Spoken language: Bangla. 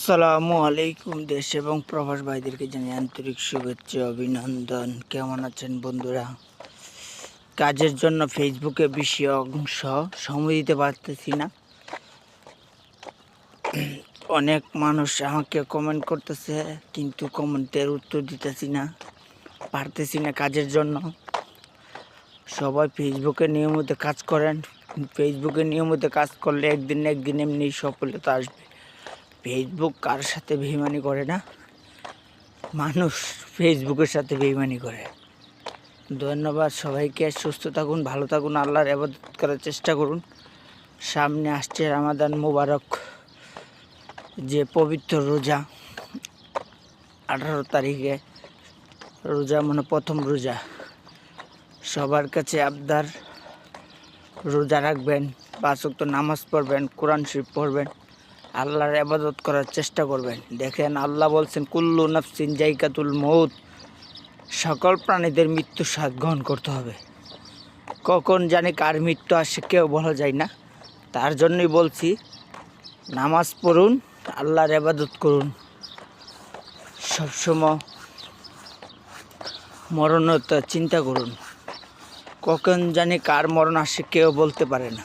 আসসালামু আলাইকুম। দেশ এবং প্রবাস ভাইদেরকে জানিয়ে আন্তরিক শুভেচ্ছা অভিনন্দন। কেমন আছেন বন্ধুরা? কাজের জন্য ফেসবুকে বেশি অংশ সময় দিতে পারতেছি না। অনেক মানুষ আমাকে কমেন্ট করতেছে, কিন্তু কমেন্টের উত্তর দিতেছি না, পারতেছি না কাজের জন্য। সবাই ফেসবুকে নিয়মিত কাজ করেন। ফেসবুকে নিয়মিত কাজ করলে একদিন না একদিন এমনি সফলতা আসবে। ফেসবুক কার সাথে বেইমানি করে না, মানুষ ফেসবুকের সাথে বেইমানি করে। ধন্যবাদ সবাইকে। সুস্থ থাকুন, ভালো থাকুন, আল্লাহর ইবাদত করার চেষ্টা করুন। সামনে আসছে রমাদান মুবারক, যে পবিত্র রোজা। 18 তারিখে রোজা, মানে প্রথম রোজা। সবার কাছে আবদার, রোজা রাখবেন, 5 ওয়াক্ত নামাজ পড়বেন, কোরআন শরীফ পড়বেন, আল্লাহর ইবাদত করার চেষ্টা করবেন। দেখেন, আল্লাহ বলছেন কুল্লু নাফসিন জাইকাতুল মউত, সকল প্রাণীদের মৃত্যু স্বাদ গ্রহণ করতে হবে। কখন জানি কার মৃত্যু আসে কেউ বলা যায় না। তার জন্যই বলছি, নামাজ পড়ুন, আল্লাহর ইবাদত করুন। সবসময় মরণতা চিন্তা করুন। কখন জানি কার মরণ আসে কেউ বলতে পারে না।